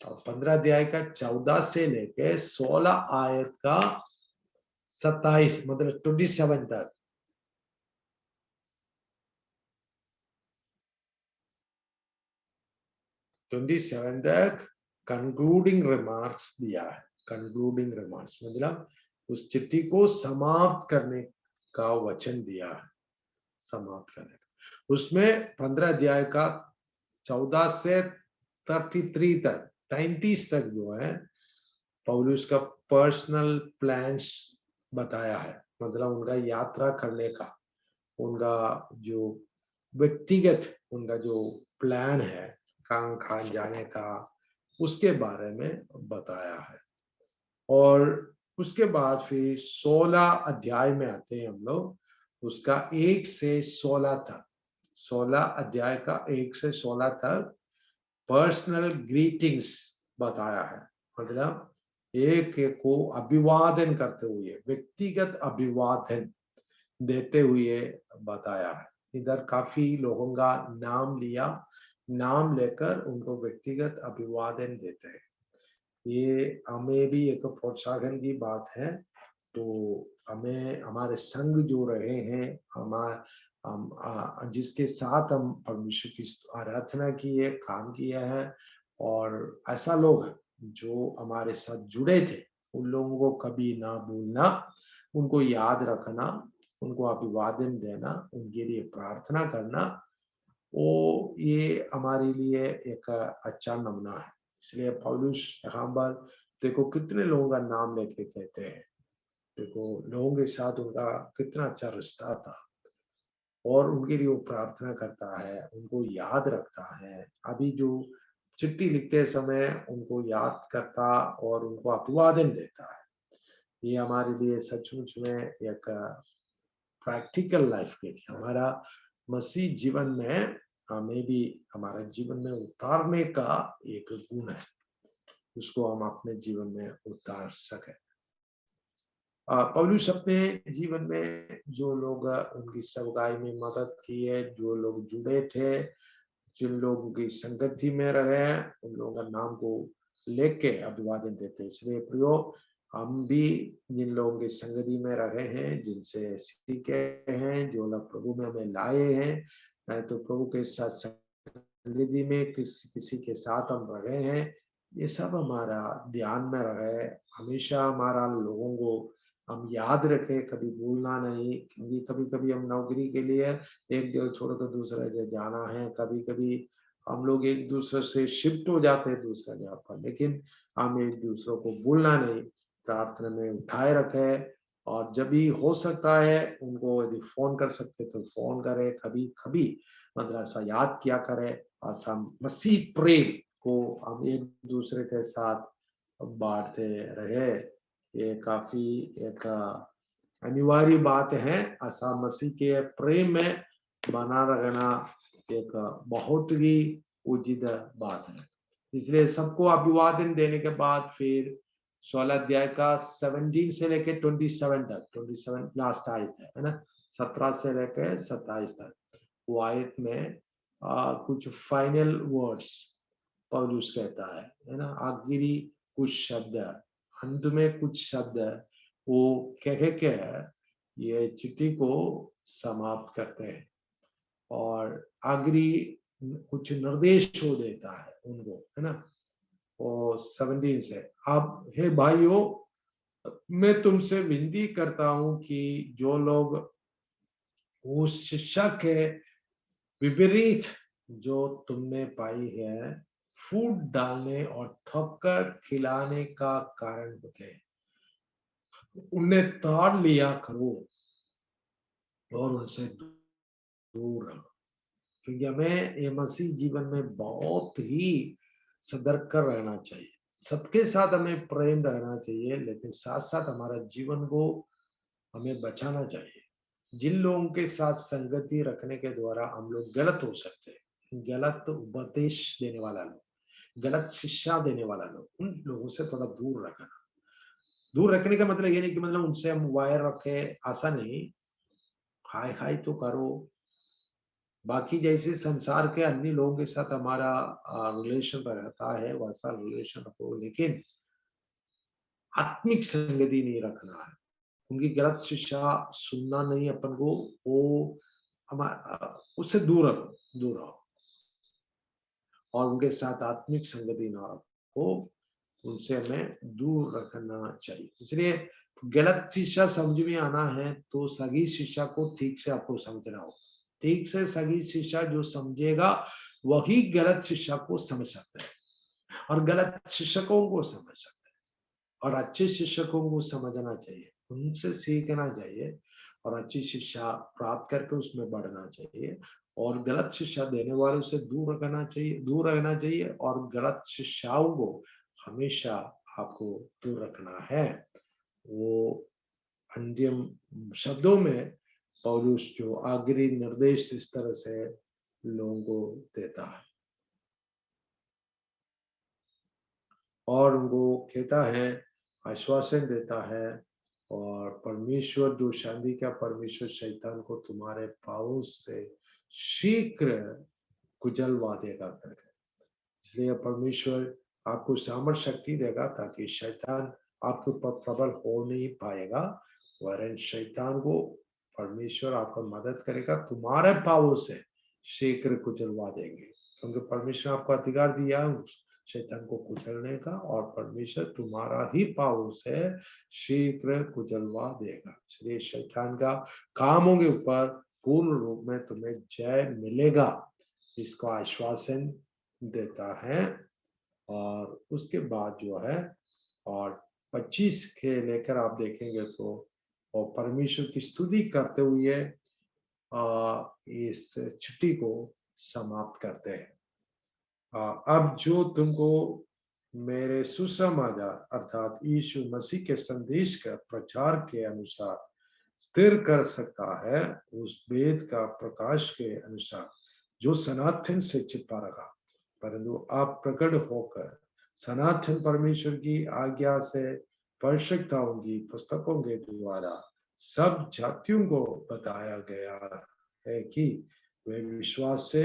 15 अध्याय का 14 से लेके 16 आयत का 27 मतलब 27 तक, 27 तक कंक्लूडिंग रिमार्क्स दिया है। कंक्लूडिंग रिमार्क्स मतलब उस चिट्ठी को समाप्त करने का वचन दिया है, समाप्त करने का। उसमें 15 अध्याय का 14 से 33 तक 33 तक जो है पौलुस का पर्सनल प्लान्स बताया है, मतलब उनका यात्रा करने का, उनका जो व्यक्तिगत उनका जो प्लान है कहाँ कहाँ जाने का, उसके बारे में बताया है। और उसके बाद फिर 16 अध्याय में आते हैं हम लोग, उसका 1 से 16 तक, 16 अध्याय का 1 से 16 तक पर्सनल ग्रीटिंग्स बताया है, मतलब एक को अभिवादन करते हुए, व्यक्तिगत अभिवादन देते हुए बताया है। इधर काफी लोगों का नाम लिया, नाम लेकर उनको व्यक्तिगत अभिवादन देते हैं। ये हमें भी एक प्रोत्साहन की बात है। तो हमें हमारे संग जो रहे हैं, हम जिसके साथ हम परमेश्वर की आराधना की है, काम किया है, और ऐसा लोग जो हमारे साथ जुड़े थे, उन लोगों को कभी ना भूलना, उनको याद रखना, उनको अभिवादन देना, उनके लिए प्रार्थना करना, वो ये हमारे लिए एक अच्छा नमूना है। इसलिए पौलुस यहाँ पर देखो कितने लोगों का नाम लेके कहते हैं, देखो लोगों के साथ उनका कितना अच्छा रिश्ता था, और उनके लिए वो प्रार्थना करता है, उनको याद रखता है, अभी जो चिट्ठी लिखते समय उनको याद करता और उनको अभिवादन देता है। ये हमारे लिए सचमुच में एक प्रैक्टिकल लाइफ के लिए, हमारा मसीह जीवन में हमें भी हमारे जीवन में उतारने का एक गुण है, उसको हम अपने जीवन में उतार सके। पौलुस अपने जीवन में जो लोग उनकी सेवकाई में मदद की है, जो लोग जुड़े थे, जिन लोगों की संगति में रहे, उन लोगों का नाम को लेके अभिवादन देते हैं। इसलिए प्रियो, हम भी जिन लोगों की संगति में रहे हैं, जिनसे सीखे हैं, जो लोग प्रभु में हमें लाए हैं, तो प्रभु के साथ संगति में किसी के साथ हम रहे हैं, ये सब हमारा ध्यान में रहे, हमेशा हमारा लोगों को हम याद रखें, कभी भूलना नहीं। क्योंकि कभी कभी हम नौकरी के लिए एक जगह छोड़कर दूसरे जगह जाना है, कभी कभी हम लोग एक दूसरे से शिफ्ट हो जाते हैं दूसरा जगह पर, लेकिन हम एक दूसरों को भूलना नहीं, प्रार्थना में उठाए रखे, और जब भी हो सकता है उनको यदि फोन कर सकते तो फोन करें, कभी कभी मतलब ऐसा याद किया करें, ऐसा मसीह प्रेम को हम एक दूसरे के साथ बांटते रहे। ये काफी एक अनिवार्य बात है, ऐसा मसीह के प्रेम में बना रहना एक बहुत ही उचित बात है। इसलिए सबको अभिवादन देने के बाद फिर 16 अध्याय का 17 से लेके 27 तक, 27 लास्ट आयत है ना, 17 से लेके 27 तक, वो आयत में कुछ फाइनल वर्ड्स पौलुस कहता है ना, आखिरी कुछ शब्द, अंत में कुछ शब्द वो कह के ये चिट्ठी को समाप्त करते हैं, और आखिरी कुछ निर्देश हो देता है उनको, है ना। और 17 से, अब हे भाइयों, मैं तुमसे विनती करता हूं कि जो लोग उस शिक्षा के विपरीत जो तुमने पाई है, फूट डालने और ठोकर खिलाने का कारण होते हैं, उन्हें ताड़ लिया करो और उनसे दूर रहो। क्योंकि हमें ये मसीह जीवन में बहुत ही सतर्क रहना चाहिए। सबके साथ हमें प्रेम रहना चाहिए, लेकिन साथ साथ हमारा जीवन को हमें बचाना चाहिए। जिन लोगों के साथ संगति रखने के द्वारा हम लोग गलत हो सकते हैं, गलत उपदेश देने वाला लोग, गलत शिक्षा देने वाला लोग, उन लोगों से थोड़ा दूर रखना। दूर रखने का मतलब ये नहीं कि मतलब उनसे हम वायर रखे, ऐसा नहीं। हाय हाय तो करो, बाकी जैसे संसार के अन्य लोगों के साथ हमारा रिलेशन रहता है वैसा रिलेशन रखो, लेकिन आत्मिक संगति नहीं रखना है। उनकी गलत शिक्षा सुनना नहीं अपन को, वो हमारा उससे दूर रहो, दूर रहो, और उनके साथ आत्मिक संगति ना रखो, उनसे हमें दूर रखना चाहिए। इसलिए गलत शिक्षा समझ में आना है तो सही शिक्षा को ठीक से आपको समझना होगा। ठीक से सही शिक्षा जो समझेगा वही गलत शिक्षा को समझ सकता है, और गलत शिक्षकों को समझ सकता है, और अच्छे शिक्षकों को समझना चाहिए, उनसे सीखना चाहिए, और अच्छी शिक्षा प्राप्त करके उसमें बढ़ना चाहिए, और गलत शिक्षा देने वालों से दूर रखना चाहिए, दूर रहना चाहिए, और गलत शिक्षाओं को हमेशा आपको दूर रखना है। वो अंतिम शब्दों में पौलुस जो आखिरी निर्देश इस तरह से लोगों को देता है, और उनको कहता है, आश्वासन देता है, और परमेश्वर जो शांति का परमेश्वर शैतान को तुम्हारे पाँवों से शीघ्र कुचलवा देगा करके। इसलिए परमेश्वर आपको सामर्थ शक्ति देगा ताकि शैतान आपके ऊपर प्रबल हो नहीं पाएगा, वरन शैतान को परमेश्वर आपका मदद करेगा, तुम्हारे पाँवों से शीघ्र कुचलवा देंगे, क्योंकि परमेश्वर आपको अधिकार दिया है शैतान को कुचलने का, और परमेश्वर तुम्हारा ही पाँवों से शीघ्र कुचलवा देगा। इसलिए शैतान का कामों के ऊपर पूर्ण रूप में तुम्हें जय मिलेगा, इसका आश्वासन देता है। और उसके बाद जो है, और 25 के लेकर आप देखेंगे तो, और परमेश्वर की स्तुति करते हुए इस छुट्टी को समाप्त करते हैं। अब जो तुमको मेरे सुसमाचार अर्थात यीशु मसीह के संदेश का प्रचार के अनुसार स्थिर कर सकता है, उस वेद का प्रकाश के अनुसार जो सनातन से छिपा रखा, परंतु आप प्रकट होकर सनातन परमेश्वर की आज्ञा से परिशुद्धताओं की पुस्तकों के द्वारा सब जातियों को बताया गया है कि वे विश्वास से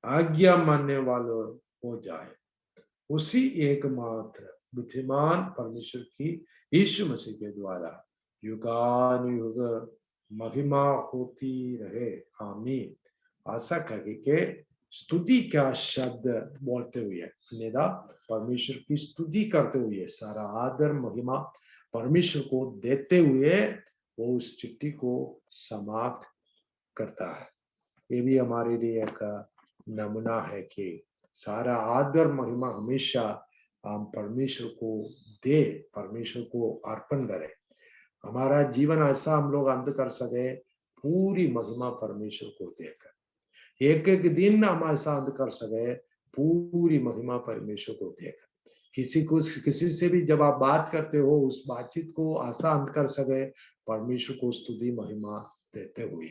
आज्ञा मानने वालों हो जाए। उसी एकमात्र बुद्धिमान परमेश्वर की यीशु मसीह के द्वारा युगानुयुग महिमा होती रहे, आमीन। आशा करके के स्तुति का शब्द बोलते हुए, अन्यथा परमेश्वर की स्तुति करते हुए, सारा आदर महिमा परमेश्वर को देते हुए वो उस चिट्ठी को समाप्त करता है। ये भी हमारे लिए एक नमूना है कि सारा आदर महिमा हमेशा हम परमेश्वर को दे, परमेश्वर को अर्पण करें। हमारा जीवन ऐसा हम लोग अंत कर सके, पूरी महिमा परमेश्वर को देकर। एक एक दिन हम ऐसा अंत कर सके, पूरी महिमा परमेश्वर को देकर। किसी से भी जब आप बात करते हो, उस बातचीत को ऐसा अंत कर सके, परमेश्वर को स्तुति महिमा देते हुए।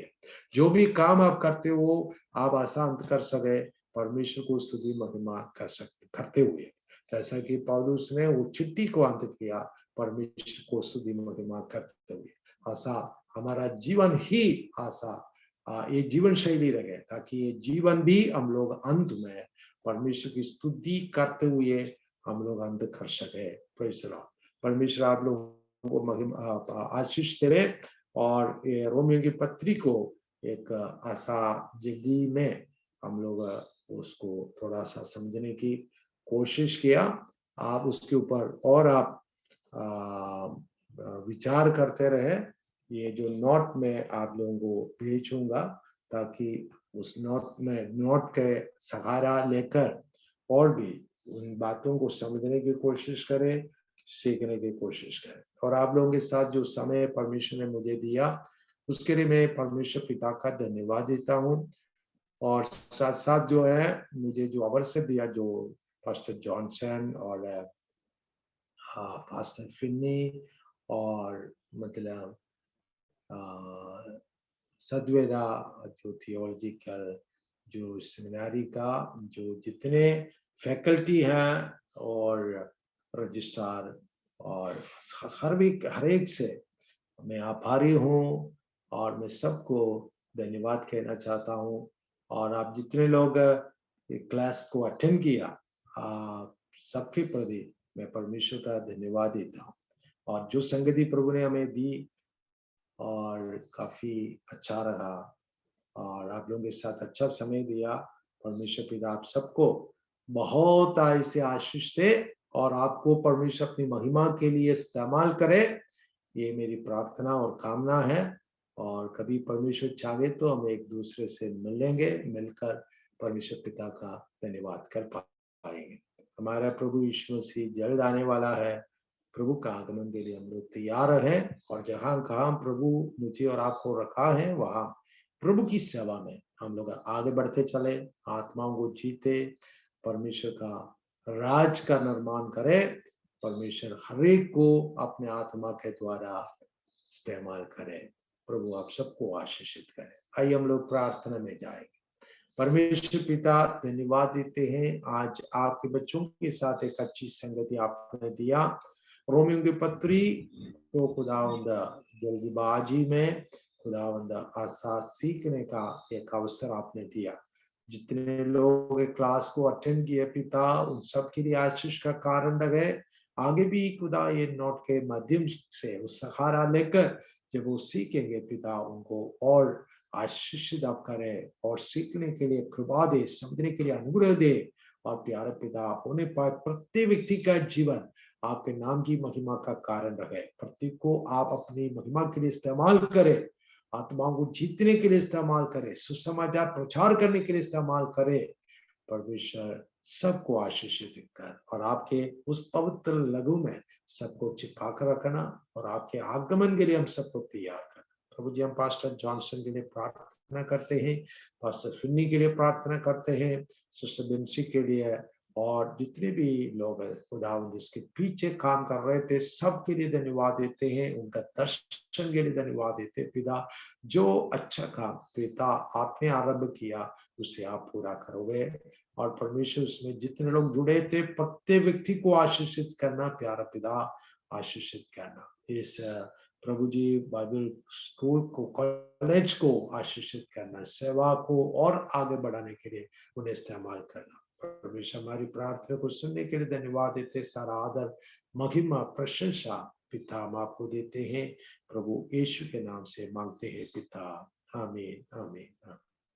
जो भी काम आप करते हो, आप ऐसा अंत कर सके, परमेश्वर को स्तुति महिमा करते हुए। जैसा कि पौलुस ने वो चिट्ठी को अंत किया, परमेश्वर को स्तुति महिमा करते हुए। ऐसा हमारा जीवन ही ऐसा ये जीवन शैली रहे, ताकि ये जीवन भी हम लोग अंत में परमेश्वर की स्तुति करते हुए हम लोग अंत कर सके। Praise the Lord. परमेश्वर आप लोगों को महिमा आशीष दे, और ये रोमियो की पत्री को एक आशा जल्दी में हम लोग उसको थोड़ा सा समझने की कोशिश किया। आप उसके ऊपर और आप विचार करते रहे। ये जो नोट में आप लोगों को भेजूंगा, ताकि उस नोट के सहारा लेकर और भी उन बातों को समझने की कोशिश करें, सीखने की कोशिश करें। और आप लोगों के साथ जो समय परमेश्वर ने मुझे दिया, उसके लिए मैं परमेश्वर पिता का धन्यवाद देता हूँ। और साथ साथ जो है मुझे जो अवसर दिया, जो पास्टर जॉनसन और पास्टर फिन्नी और मतलब सदवेरा जो थियोलॉजिकल जो सेमिनारी का जो जितने फैकल्टी हैं और रजिस्ट्रार और हर एक से मैं आभारी हूँ और मैं सबको धन्यवाद कहना चाहता हूँ। और आप जितने लोग क्लास को अटेंड किया सबके प्रति मैं परमेश्वर का धन्यवाद देता हूँ। और जो संगति प्रभु ने हमें दी और काफी अच्छा रहा और आप लोगों के साथ अच्छा समय दिया। परमेश्वर पिता आप सबको बहुत ऐसे आशीष दे और आपको परमेश्वर अपनी महिमा के लिए इस्तेमाल करे, ये मेरी प्रार्थना और कामना है। और कभी परमेश्वर चाहे तो हम एक दूसरे से मिलेंगे, मिलकर परमेश्वर पिता का धन्यवाद कर पाएंगे। हमारा प्रभु यीशु मसीह जल्द आने वाला है। प्रभु का आगमन के लिए हम लोग तैयार रहें और जहां कहाँ प्रभु मुझे और आपको रखा है वहां प्रभु की सेवा में हम लोग आगे बढ़ते चले, आत्माओं को जीते, परमेश्वर का राज का निर्माण करे। परमेश्वर हर एक को अपने आत्मा के द्वारा इस्तेमाल करे। प्रभु आप सबको आशीषित करे। आइए हम लोग प्रार्थना में जाएंगे। परमेश्वर पिता धन्यवाद देते हैं आज आपके बच्चों के साथ एक अच्छी संगति आपने दिया। रोमियों की पत्री तो खुदावंद जल्दबाजी में खुदावंद आशा सीखने का एक अवसर आपने दिया। जितने लोग क्लास को अटेंड किए पिता उन सब के लिए आशीष का कारण रहे। आगे भी खुदा ये नोट के माध्यम से उस सहारा लेकर जब वो सीखेंगे पिता उनको और आशीषित आप करे और सीखने के लिए कृपा दे, समझने के लिए अनुग्रह दे। और प्यारे पिता होने पाए प्रत्येक व्यक्ति का जीवन आपके नाम की महिमा का कारण रहे। प्रत्येक को आप अपनी महिमा के लिए इस्तेमाल करें, आत्माओं को जीतने के लिए इस्तेमाल करें, सुसमाचार प्रचार करने के लिए इस्तेमाल करें। परमेश्वर सबको आशीषित कर और आपके उस पवित्र लघु में सबको चिपका कर रखना और आपके आगमन के लिए हम सबको तैयार करना। प्रभु जी हम पास्टर जॉनसन के लिए प्रार्थना करते हैं, पास्टर फिन्नी के लिए प्रार्थना करते हैं, सिस्टर बिन्सी के लिए और जितने भी लोग खुदावंद जिसके पीछे काम कर रहे थे सबके लिए धन्यवाद देते हैं। उनका दर्शन के लिए धन्यवाद देते हैं। पिता जो अच्छा काम पिता आपने आरंभ किया उसे आप पूरा करोगे और परमेश्वर उसमें जितने लोग जुड़े थे प्रत्येक व्यक्ति को आशीषित करना। प्यारा पिता आशीषित करना। इस प्रभु जी बाइबल स्कूल को कॉलेज को आशीषित करना, सेवा को और आगे बढ़ाने के लिए उन्हें इस्तेमाल करना। परमेश्वर हमारी प्रार्थना को सुनने के लिए धन्यवाद देते। सारा आदर महिमा प्रशंसा पिता हम आपको देते हैं। प्रभु यीशु के नाम से मांगते हैं पिता, आमीन आमीन।